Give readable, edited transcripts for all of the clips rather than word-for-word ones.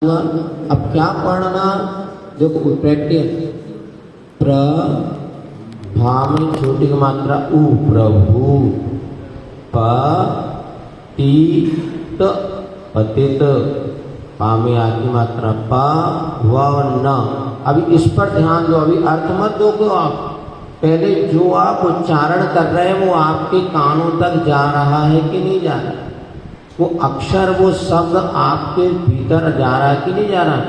अब क्या पढ़ना, देखो प्रैक्टिस। प्र भा में छोटी की मात्रा उ, प्रभु। प टी त पतित। पा में आ की मात्रा प व न। अभी इस पर ध्यान दो, अभी अर्थ मत दो को आप। पहले जो आप उच्चारण कर रहे हैं वो आपके कानों तक जा रहा है कि नहीं जा रहा, वो अक्षर वो शब्द आपके भीतर जा रहा है कि नहीं जा रहा।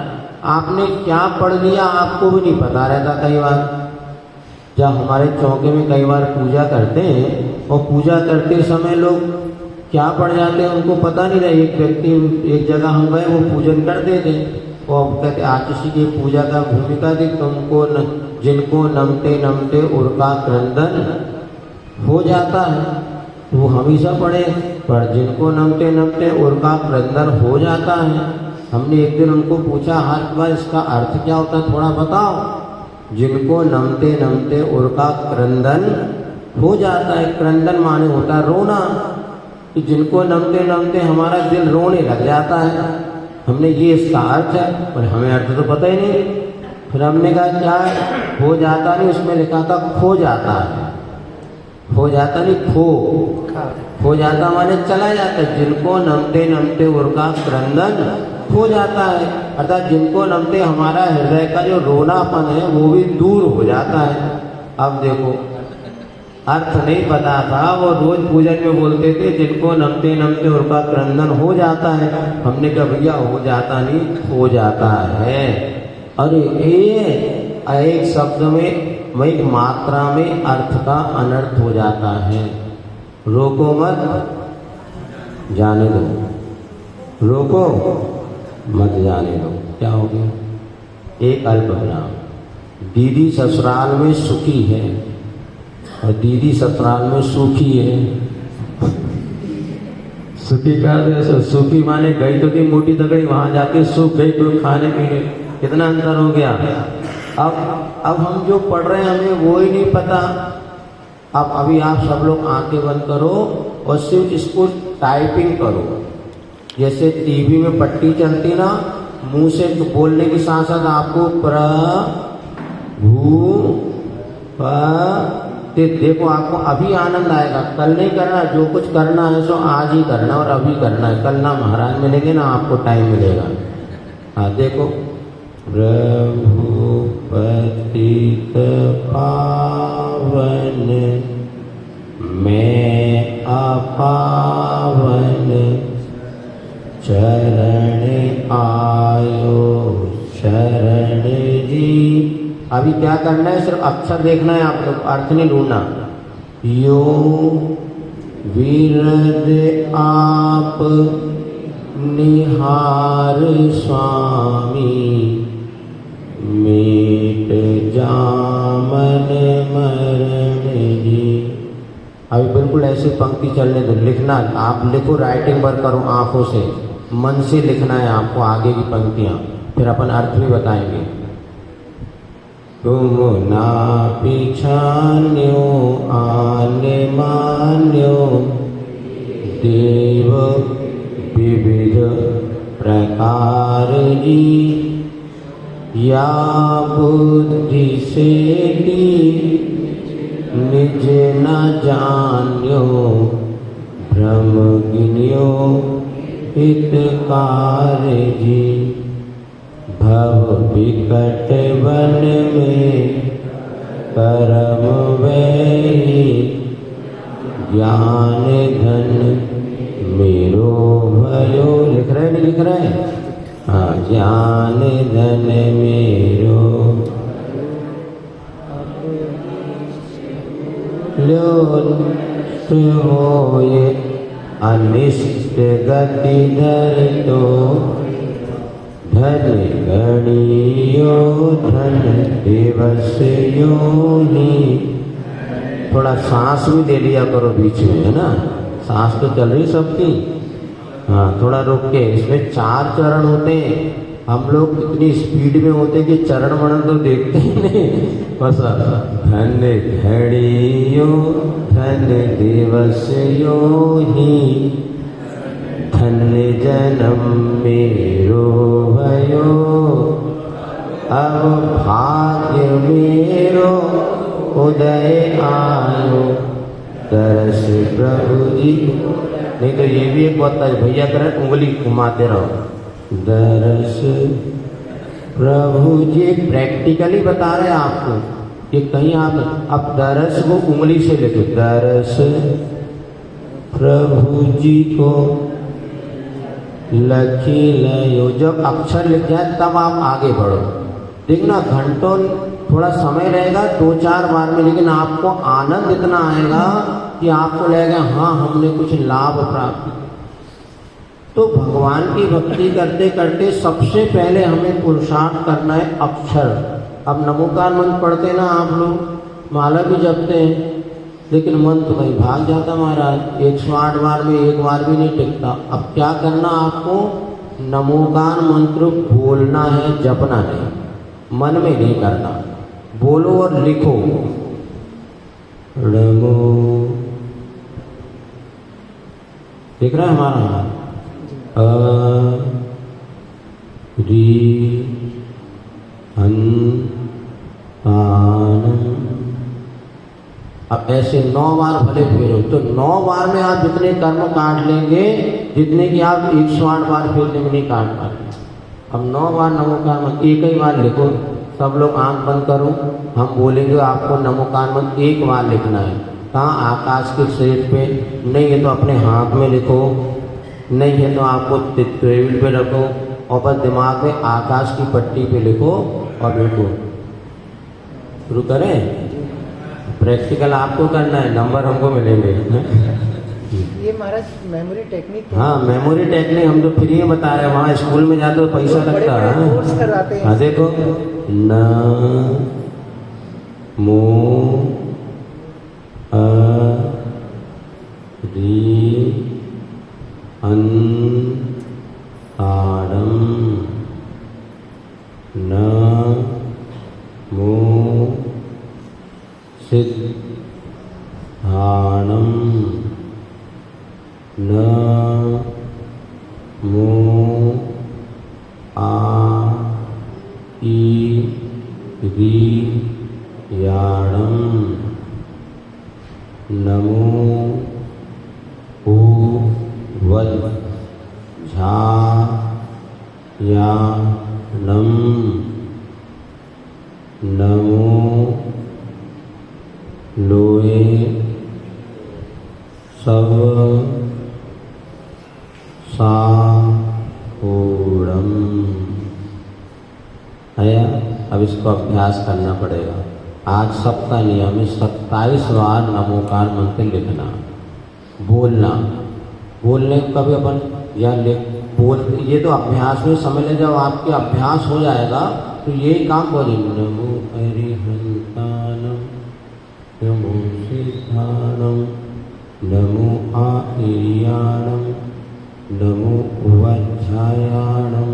आपने क्या पढ़ लिया आपको भी नहीं पता रहता। कई बार जब हमारे चौके में कई बार पूजा करते हैं और पूजा करते समय लोग क्या पढ़ जाते हैं उनको पता नहीं रहे। एक व्यक्ति एक जगह हम गए, वो पूजन करते थे और कहते आतिशी की पूजा का भूमिका थी, तुमको जिनको नमते नमते उर्का क्रंदन हो जाता है, वो हमेशा पढ़े। पर जिनको नमते नमते उर्का क्रंदन हो जाता है, हमने एक दिन उनको पूछा हर बार इसका अर्थ क्या होता है थोड़ा बताओ। जिनको नमते नमते उर्का क्रंदन हो जाता है, क्रंदन माने होता है रोना, कि जिनको नमते नमते हमारा दिल रोने लग जाता है। हमने ये इसका अर्थ है, पर हमें अर्थ तो पता ही नहीं। फिर हमने कहा क्या है, हो जाता नहीं, उसमें लिखा था खो जाता है। हो जाता नहीं, खो जाता माने चला जाता है। जिनको नमते नमते उर्का क्रंदन हो जाता है, अर्थात जिनको नमते हमारा हृदय का जो रोनापन है वो भी दूर हो जाता है। अब देखो अर्थ नहीं पता था, वो रोज पूजन में बोलते थे जिनको नमते नमते उर्का क्रंदन हो जाता है। हमने कहा भैया हो जाता नहीं, हो जाता है। अरे एक शब्द में एक मात्रा में अर्थ का अनर्थ हो जाता है। रोको मत, जाने दो, रोको मत जाने दो। क्या हो गया, एक अल्प विराम। दीदी ससुराल में सुखी है और दीदी ससुराल में सूखी है। सुखी का सुखी माने गई तो थी मोटी तगड़ी, वहां जाके सूख गई तो खाने पीने, कितना अंतर हो गया। अब हम जो पढ़ रहे हैं हमें वो ही नहीं पता। अब अभी आप सब लोग आंखें बंद करो और सिर्फ इसको टाइपिंग करो। जैसे टीवी में पट्टी चलती ना, मुंह से तो बोलने के साथ साथ आपको प्र भू प देखो, आपको अभी आनंद आएगा। कल नहीं करना, जो कुछ करना है सो आज ही करना और अभी करना है। कल ना महाराज मिलेंगे ना आपको टाइम मिलेगा। हाँ देखो, प्रभु पतित पावन मैं अपावन चरण आयो शरण जी। अभी क्या करना है, सिर्फ अक्षर देखना है आप लोग, अर्थ नहीं ढूंढना। यो विरद आप निहार स्वामी मीट जामन मरण जी। अभी बिल्कुल ऐसी पंक्ति चलने दो, लिखना आप लिखो, राइटिंग वर्क करो, आंखों से मन से लिखना है आपको आगे की पंक्तियां, फिर अपन अर्थ भी बताएंगे। तुम ना पिछान्यो आने मान्यो देव विविध प्रकार जी। या बुद्धि से निज न जान्यो भ्रम गिन्यो हितकार जी। भव विकट वन में कर्म वही ज्ञान धन मेरो भयो। लिख रहे नहीं लिख रहे, हाँ, ज्ञान धन मेरो होए अनिष्ट गति धर तो धन गणियो धन दिवस योनि। थोड़ा सांस भी दे लिया करो बीच में, है ना, सांस तो चल रही सबकी। हाँ थोड़ा रुक के, इसमें 4 चरण होते हैं। हम लोग इतनी स्पीड में होते कि चरण वर्णन तो देखते ही नहीं। बस धन घड़ियो धन दिवस यो ही धन्य जन्म मेरो भय अब भाग्य मेरो उदय आयो, तरस प्रभु जी। नहीं तो ये भी एक होता है, भैया तरह उंगली घुमाते रहो। दरस प्रभु जी प्रैक्टिकली बता रहे हैं आपको, ये कहीं आप अब दरस को उंगली से लेते, दरस प्रभु जी को लखी लयो। जब अक्षर लिख जाए तब आप आगे बढ़ो। देखना घंटों थोड़ा समय रहेगा, 2-4 बार में, लेकिन आपको आनंद इतना आएगा कि आपको लगेगा हाँ हमने कुछ लाभ प्राप्त किया। तो भगवान की भक्ति करते करते सबसे पहले हमें पुरुषार्थ करना है अक्षर। अब नमोकार मंत्र पढ़ते ना आप लोग, माला भी जपते हैं, लेकिन मन तो कहीं भाग जाता महाराज, 108 बार में एक बार भी नहीं टिकता। अब क्या करना आपको, नमोकार मंत्र बोलना है, जपना नहीं, मन में नहीं करना, बोलो और लिखो। नमो, देख रहा है हमारा री अब ऐसे 9 बार भले फेरो, तो 9 बार में आप जितने कर्म काट लेंगे जितने कि आप 108 बार फेरने में नहीं काट पाते। अब 9 बार नमोकार मंत्र एक ही बार लिखो। सब लोग आंख बंद करो, हम बोलेंगे आपको नमोकार मंत्र एक बार लिखना है। कहाँ, आकाश के शरीर पे, नहीं है तो अपने हाथ में लिखो, नहीं है तो आपको टेबल पे रखो और बस दिमाग में आकाश की पट्टी पे लिखो और लिखो। शुरू करें, प्रैक्टिकल आपको करना है, नंबर हमको मिलेंगे। ये महाराज मेमोरी टेक्निक। हाँ मेमोरी टेक्निक हम तो फ्री में बता रहे हैं, वहाँ स्कूल में जाते तो पैसा लगता है। कोर्स कराते हैं। हाँ देखो, न मो री अन आडम, न मो सिद्धाणम, न मो आ ई री याणम, नमो ओ वल झा या नम, नमो लोए सब सा ओड़म। आया, अब इसको अभ्यास करना पड़ेगा। आज सबका नियम है 27 बार नमोकार मंत्र लिखना, बोलना। बोलने कभी अपन या बोल, ये तो अभ्यास में समझ ले। जब आपके अभ्यास हो जाएगा तो यही काम बोलेंगे, नमो अरिहंतानम, नमो सिद्धाणम, नमो आर्याणम, नमो वज्रायाणम,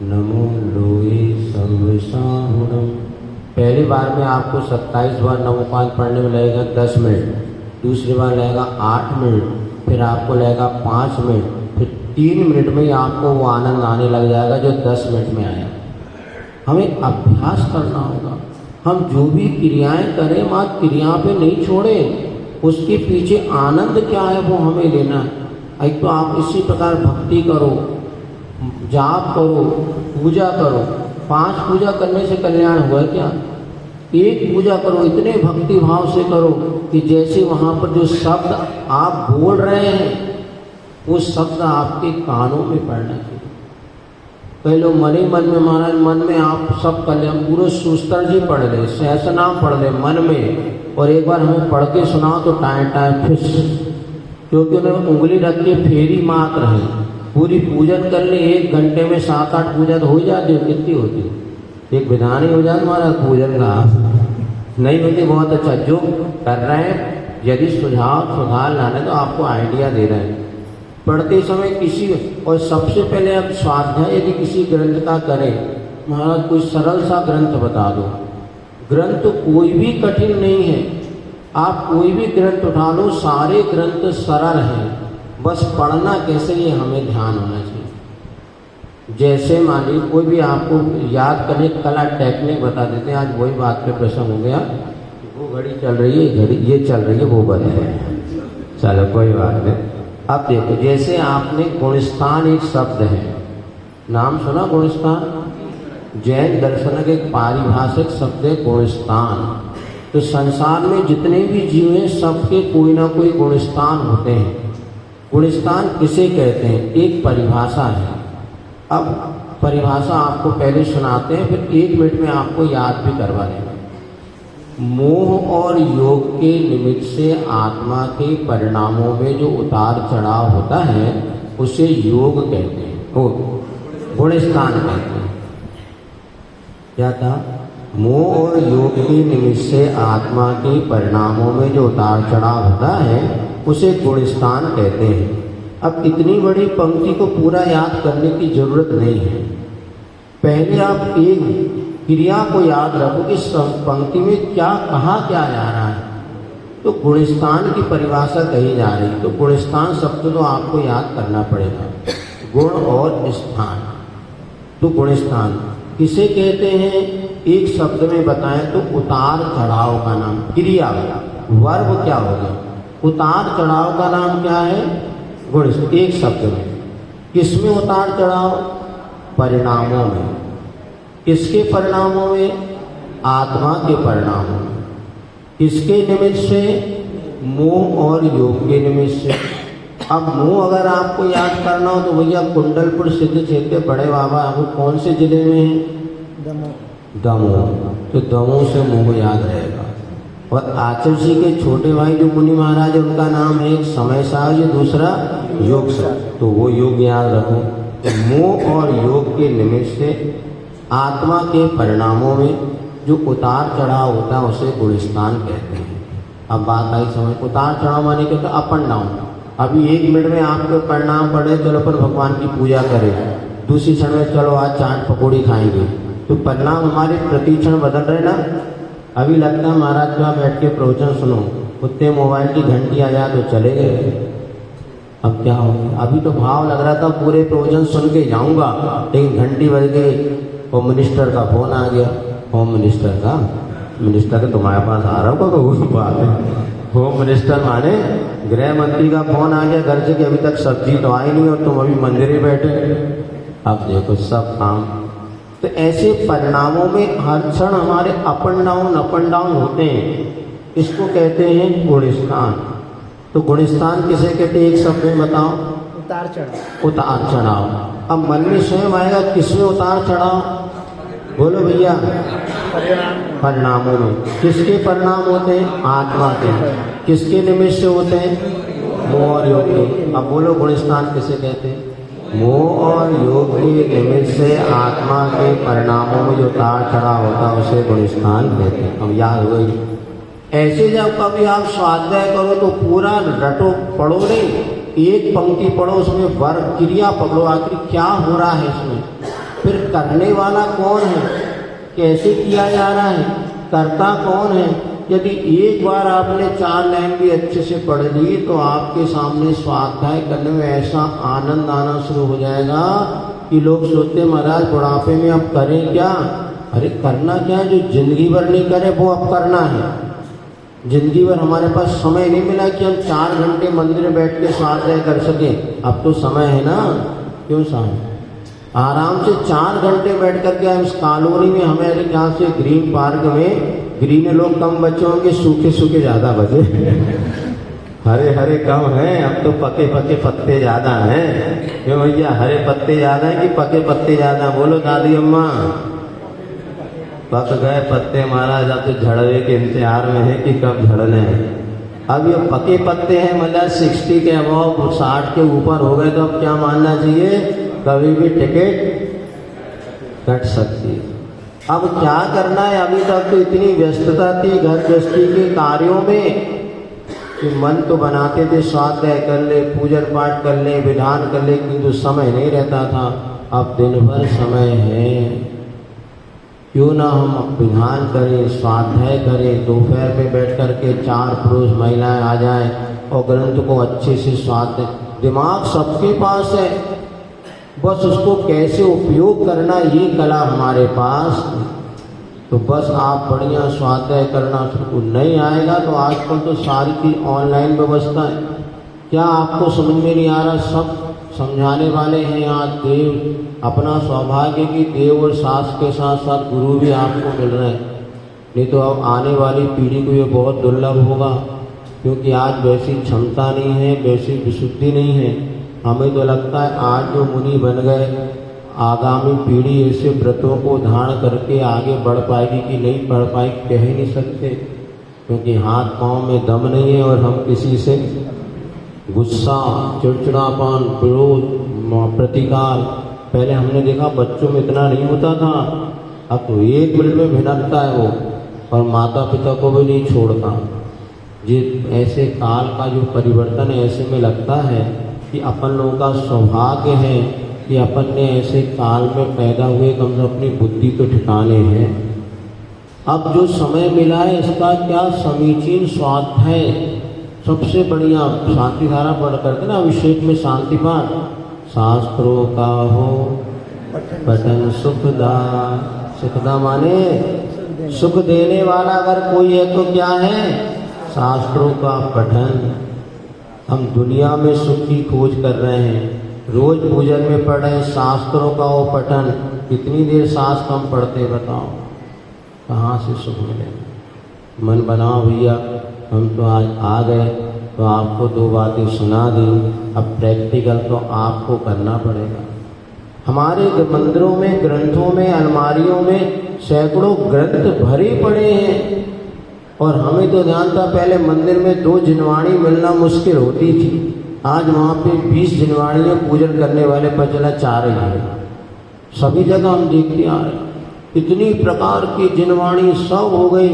नमो लोए सर्वसाहुणम। पहली बार में आपको 27 बार नमोकार पढ़ने में लगेगा 10 मिनट, दूसरी बार लगेगा 8 मिनट, फिर आपको लगेगा 5 मिनट, फिर 3 मिनट में ही आपको वो आनंद आने लग जाएगा जो 10 मिनट में आया। हमें अभ्यास करना होगा। हम जो भी क्रियाएं करें वहाँ क्रिया पे नहीं छोड़ें, उसके पीछे आनंद क्या है वो हमें लेना है। एक तो आप इसी प्रकार भक्ति करो, जाप करो, पूजा करो। 5 पूजा करने से कल्याण हुआ क्या? एक पूजा करो, इतने भक्ति भाव से करो कि जैसे वहाँ पर जो शब्द आप बोल रहे हैं वो शब्द आपके कानों में पड़ना चाहिए। पहले मन ही मन में, महाराज मन में आप सब कल्याण पूरे सुस्तर जी पढ़ ले, सहस्रनाम पढ़ ले मन में, और एक बार हमें पढ़ के सुनाओ तो टाइम टाइम फिश, क्योंकि उन्हें उंगली रख के फेरी मात्र है। पूरी पूजन कर ले, 1 घंटे में 7-8 पूजा तो हो जाती है। कितनी होती है? एक विधान ही हो जाए महाराज पूजन का, नहीं होती। बहुत अच्छा जो कर रहे हैं, यदि सुधार लाने तो आपको आइडिया दे रहे हैं। पढ़ते समय किसी, और सबसे पहले आप स्वाध्याय यदि किसी ग्रंथ का करें, महाराज कोई सरल सा ग्रंथ बता दो। ग्रंथ कोई भी कठिन नहीं है, आप कोई भी ग्रंथ उठा लो, सारे ग्रंथ सरल हैं, बस पढ़ना कैसे ये हमें ध्यान होना चाहिए। जैसे मानिए कोई भी आपको याद करने की कला टेक्निक बता देते हैं, आज वही बात पे प्रसंग हो गया, वो घड़ी चल रही है, घड़ी ये चल रही है, वो बंद है, चलो कोई बात नहीं। अब देखो, जैसे आपने गुणस्थान एक शब्द है, नाम सुना गुणस्थान? जैन दर्शन के एक पारिभाषिक शब्द है गुणस्थान। तो संसार में जितने भी जीव हैं सबके कोई ना कोई गुणस्थान होते हैं। गुणस्थान किसे कहते हैं? एक परिभाषा है। अब परिभाषा आपको पहले सुनाते हैं, फिर 1 मिनट में आपको याद भी करवा देंगे। मोह और योग के निमित्त से आत्मा के परिणामों में जो उतार चढ़ाव होता है उसे योग कहते हैं, वो गुणस्थान कहते हैं। क्या था? मोह और योग के निमित्त से आत्मा के परिणामों में जो उतार चढ़ाव होता है उसे गुणस्थान कहते हैं। अब इतनी बड़ी पंक्ति को पूरा याद करने की जरूरत नहीं है। पहले आप एक क्रिया को याद रखो कि पंक्ति में क्या कहा क्या जा रहा है। तो गुणस्थान की परिभाषा कही जा रही, तो गुणस्थान शब्द तो आपको याद करना पड़ेगा। गुण और स्थान, तो गुणस्थान किसे कहते हैं? एक शब्द में बताएं तो उतार चढ़ाव का नाम, क्रिया वर्ब क्या होगा? उतार चढ़ाव का नाम क्या है? गुण। एक शब्द में किसमें उतार चढ़ाव? परिणामों में। किसके परिणामों में? आत्मा के परिणामों में। किसके निमित्त से? मोह और योग के निमित्त से। अब मोह अगर आपको याद करना हो तो भैया कुंडलपुर सिद्ध क्षेत्र बड़े बाबा वो कौन से जिले में है? दमोह। तो दमोह से मोह याद रहेगा। और आचर जी के छोटे भाई जो मुनि महाराज है उनका नाम है एक समय साहब, दूसरा योग साहब, तो वो योग याद रखो। तो मोह और योग के निमित्त से आत्मा के परिणामों में जो उतार चढ़ाव होता है उसे गुणस्थान कहते हैं। अब बात आई समझ, उतार चढ़ाव माने कहते अप एंड डाउन। अभी 1 मिनट में आपके परिणाम पड़े, चलो अपन भगवान की पूजा करें, दूसरी क्षण में चलो आज चाट पकौड़ी खाएंगे, तो परिणाम हमारे प्रति क्षण बदल रहे ना। अभी लगता है महाराज का बैठ के प्रवचन सुनो, उतने मोबाइल की घंटी आ जाए तो चले गए। अब क्या हो गया? अभी तो भाव लग रहा था पूरे प्रवचन सुन के जाऊंगा, लेकिन घंटी बज गई और मिनिस्टर का फोन आ गया। होम मिनिस्टर का तुम्हारे पास आ रहा होगा, वो बात है। होम मिनिस्टर माने गृह मंत्री का फोन आ गया घर से कि अभी तक सब्जी तो आई नहीं और तुम अभी मंदिर में बैठे। अब देखो सब काम। तो ऐसे परिणामों में हर क्षण हमारे अप एंड डाउन होते हैं, इसको कहते हैं गुणस्थान। तो गुणस्थान किसे कहते हैं? एक शब्द में बताओ। उतार चढ़ाव। उतार चढ़ाव। अब मन में स्वयं आएगा किसमें उतार चढ़ाव? बोलो भैया। परिणामों में। किसके परिणाम होते हैं? आत्मा के। किसके निमित्त से होते हैं? मोह और योग के। अब बोलो गुणस्थान किसे कहते हैं? मोह और योग के निमित्त से आत्मा के परिणामों में जो उतार चढ़ाव होता है उसे गुणस्थान कहते हैं। अब याद हो गई। ऐसे जब कभी आप स्वाध्याय करो तो पूरा रटो, पढ़ो नहीं, एक पंक्ति पढ़ो, उसमें वर्ग क्रिया पकड़ो, आखिर क्या हो रहा है इसमें, फिर करने वाला कौन है, कैसे किया जा रहा है, करता कौन है। यदि एक बार आपने 4 लाइन भी अच्छे से पढ़ ली तो आपके सामने स्वाध्याय करने में ऐसा आनंद आना शुरू हो जाएगा कि लोग सोचते महाराज बुढ़ापे में अब करें क्या। अरे करना क्या है, जो जिंदगी भर नहीं करे वो अब करना है। जिंदगी भर हमारे पास समय नहीं मिला कि हम 4 घंटे मंदिर में बैठ के स्वाध्याय कर सकें। अब तो समय है ना, क्यों साहब, आराम से 4 घंटे बैठ कर के हम इस कॉलोनी में, हमारे यहाँ से ग्रीन पार्क में ग्रीन लोग कम बचे होंगे, सूखे सूखे ज़्यादा बचे हरे हरे कम हैं, अब तो पके पके पत्ते ज़्यादा हैं। क्यों भैया, हरे पत्ते ज़्यादा हैं कि पके पत्ते ज़्यादा? बोलो दादी अम्मा। पक गए पत्ते महाराज, अब तो झड़वे के इंतजार में है कि कब झड़ने हैं। अब ये पके पत्ते हैं, मतलब 60 के अबाव, 60 के ऊपर हो गए तो अब क्या मानना चाहिए, कभी भी टिकट कट सकती है। अब क्या करना है, अभी तक तो इतनी व्यस्तता थी घर गृहस्थी के कार्यों में कि मन तो बनाते थे स्वाध्याय कर ले, पूजन पाठ कर ले, विधान कर ले, किंतु समय नहीं रहता था। अब दिन भर समय है, क्यों ना हम विधान करें, स्वाध्याय करें, दोपहर में बैठ कर के 4 पुरुष महिलाएं आ जाएं और ग्रंथ को अच्छे से स्वाध्याय। दिमाग सबके पास है, बस उसको कैसे उपयोग करना ये कला हमारे पास। तो बस आप बढ़िया स्वाध्याय करना, उसको नहीं आएगा तो आजकल तो सारी चीज़ ऑनलाइन व्यवस्था है, क्या आपको समझ में नहीं आ रहा, सब समझाने वाले हैं। आज देव, अपना सौभाग्य कि देव और सास के साथ साथ गुरु भी आपको मिल रहे हैं, नहीं तो अब आने वाली पीढ़ी को ये बहुत दुर्लभ होगा, क्योंकि आज वैसी क्षमता नहीं है, वैसी विशुद्धि नहीं है। हमें तो लगता है आज जो मुनि बन गए, आगामी पीढ़ी ऐसे व्रतों को धारण करके आगे बढ़ पाएगी कि नहीं बढ़ पाएगी कह ही नहीं सकते, क्योंकि हाथ पाँव में दम नहीं है और हम किसी से गुस्सा, चिड़चिड़ापन, विरोध, प्रतिकार, पहले हमने देखा बच्चों में इतना नहीं होता था, अब तो 1 मिनट में भिनकता है वो, और माता पिता को भी नहीं छोड़ता। ये ऐसे काल का जो परिवर्तन है, ऐसे में लगता है कि अपन लोगों का सौभाग्य है कि अपन ने ऐसे काल में पैदा हुए, कम से अपनी बुद्धि के ठिकाने हैं। अब जो समय मिला है इसका क्या समीचीन स्वाध्याय, सबसे बढ़िया शांति धारा पढ़ करके ना अभिषेक में शांति पाठ, शास्त्रों का हो पठन सुखदा, सुखदा माने सुख देने वाला अगर कोई है तो क्या है, शास्त्रों का पठन। हम दुनिया में सुख की खोज कर रहे हैं, रोज पूजन में पढ़ रहे हैं शास्त्रों का वो पठन, कितनी देर शास्त्र हम पढ़ते बताओ, कहाँ से सुख मिलेगा। मन बनाओ भैया, हम तो आज आ गए तो आपको 2 बातें सुना दी, अब प्रैक्टिकल तो आपको करना पड़ेगा। हमारे मंदिरों में, ग्रंथों में, अलमारियों में सैकड़ों ग्रंथ भरे पड़े हैं, और हमें तो ध्यान था पहले मंदिर में 2 जिनवाणी मिलना मुश्किल होती थी, आज वहाँ पे 20 जिनवाणियाँ पूजन करने वाले पर चला 4 ही है। सभी जगह हम देखते आ रहे हैं, इतनी प्रकार की जिनवाणी सब हो गई,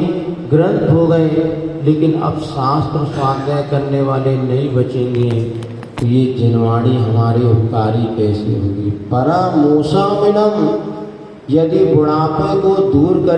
ग्रंथ हो गए, लेकिन अब शास्त्र स्वाध्याय करने वाले नहीं बचेंगे, तो ये जिनवाणी हमारी उपकारी कैसे होगी। परामोषामिनम, यदि बुढ़ापे को दूर कर